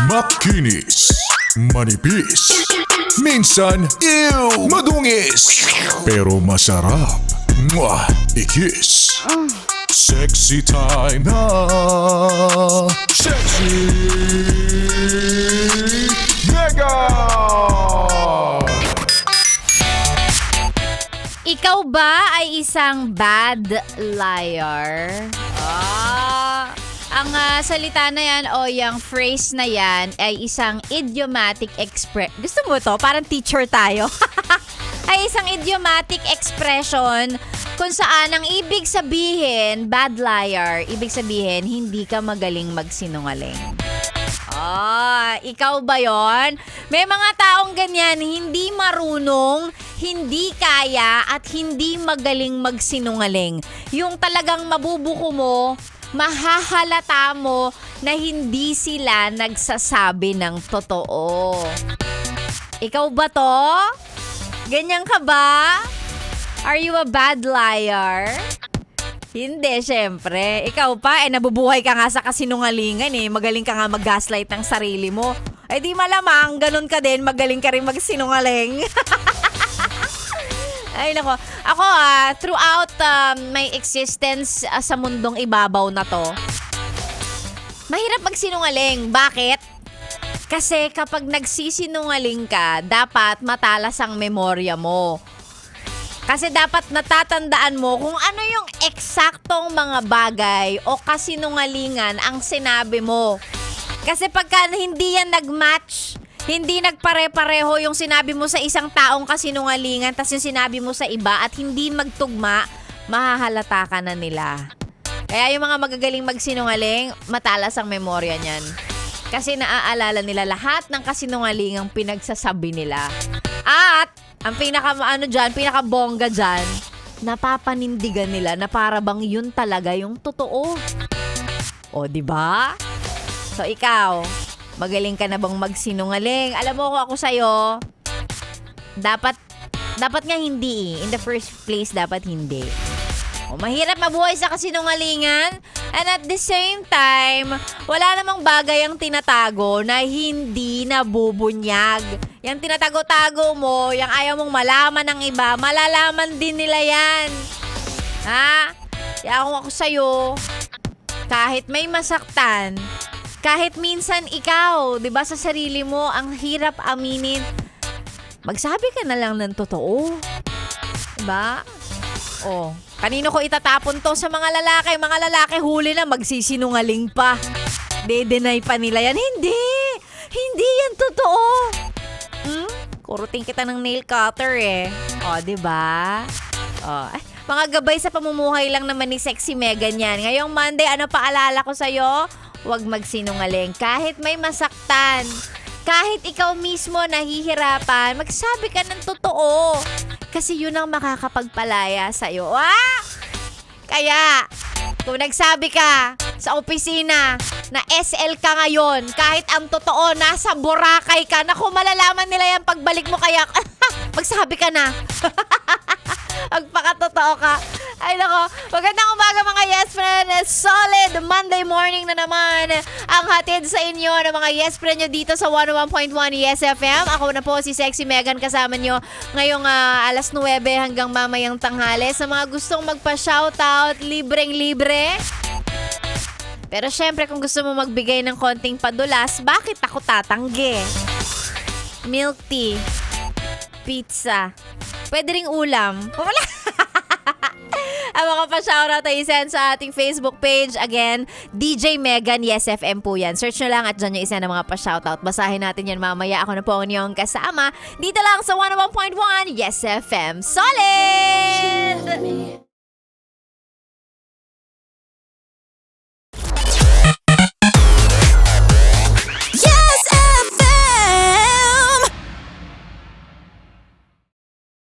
Makinis, manipis, minsan, madungis, pero masarap. Mwah! I-kiss. Sexy time na. Sexy Mega! Ikaw ba ay isang bad liar? Ang salita na yan o yung phrase na yan ay isang idiomatic Gusto mo to? Parang teacher tayo. Ay isang idiomatic expression kung saan ang ibig sabihin, bad liar, ibig sabihin, hindi ka magaling magsinungaling. Ikaw ba yon? May mga taong ganyan, hindi marunong, hindi kaya, at hindi magaling magsinungaling. Yung talagang mabubuko mo, mahahalata mo na hindi sila nagsasabi ng totoo. Ikaw ba to? Ganyan ka ba? Are you a bad liar? Hindi, syempre. Ikaw pa, nabubuhay ka nga sa kasinungalingan eh. Magaling ka nga mag-gaslight ng sarili mo. Ay di malamang, ganun ka din, magaling ka rin magsinungaling. Ay nako. Ako throughout my existence sa mundong ibabaw na to, mahirap magsinungaling. Bakit? Kasi kapag nagsisinungaling ka, dapat matalas ang memorya mo. Kasi dapat natatandaan mo kung ano yung eksaktong mga bagay o kasinungalingan ang sinabi mo. Kasi pagka hindi yan nag-match, hindi nagpare-pareho yung sinabi mo sa isang taong kasinungalingan tas yung sinabi mo sa iba at hindi magtugma, mahahalata ka na nila. Kaya yung mga magagaling magsinungaling, matalas ang memorya niyan. Kasi naaalala nila lahat ng kasinungalingang pinagsasabi nila. At ang pinakabongga dyan, napapanindigan nila na para bang yun talaga yung totoo. O, di ba? So, ikaw, magaling ka na bang magsinungaling? Alam mo kung ako sa'yo, dapat nga hindi. In the first place, dapat hindi. O, mahirap mabuhay sa kasinungalingan. And at the same time, wala namang bagay ang tinatago na hindi nabubunyag. Yung tinatago-tago mo, yung ayaw mong malaman ng iba, malalaman din nila yan. Ha? Kaya kung ako sa'yo, kahit may masaktan, kahit minsan ikaw, di ba sa sarili mo, ang hirap aminin, magsabi ka na lang ng totoo. Diba? Oh, kanino ko itatapon to sa mga lalaki? Mga lalaki huli na magsisinungaling pa. De-deny pa nila yan. Hindi yan totoo. Kurutin kita ng nail cutter eh. O, diba? O, mga gabay sa pamumuhay lang naman ni Sexy Megan yan. Ngayong Monday, ano paalala ko sa'yo? Huwag magsinungaling. Kahit may masaktan, kahit ikaw mismo nahihirapan, magsabi ka ng totoo. Kasi yun ang makakapagpalaya sa'yo. Kaya, kung nagsabi ka sa opisina na SL ka ngayon, kahit ang totoo, nasa Boracay ka, naku, malalaman nila yan pagbalik mo, kaya magsabi ka na. Magpakatotoo ka. Ay nako, magandang umaga mga yes friend. Solid Monday morning na naman ang hatid sa inyo ng mga yes friend nyo dito sa 101.1 Yes FM. Ako na po si Sexy Megan, kasama nyo ngayong alas 9 hanggang mamayang tanghali. Sa mga gustong magpa-shoutout, libreng-libre. Pero syempre kung gusto mo magbigay ng konting padulas, bakit ako tatanggi? Milk tea, pizza, pwede ring ulam. Wala. Ang mga pa-shoutout ay isend sa ating Facebook page. Again, DJ Megan Yes FM po yan. Search nyo lang at dyan yung isa ng mga pa-shoutout. Basahin natin yan mamaya. Ako na po ang inyong kasama dito lang sa 101.1 Yes FM. Solid!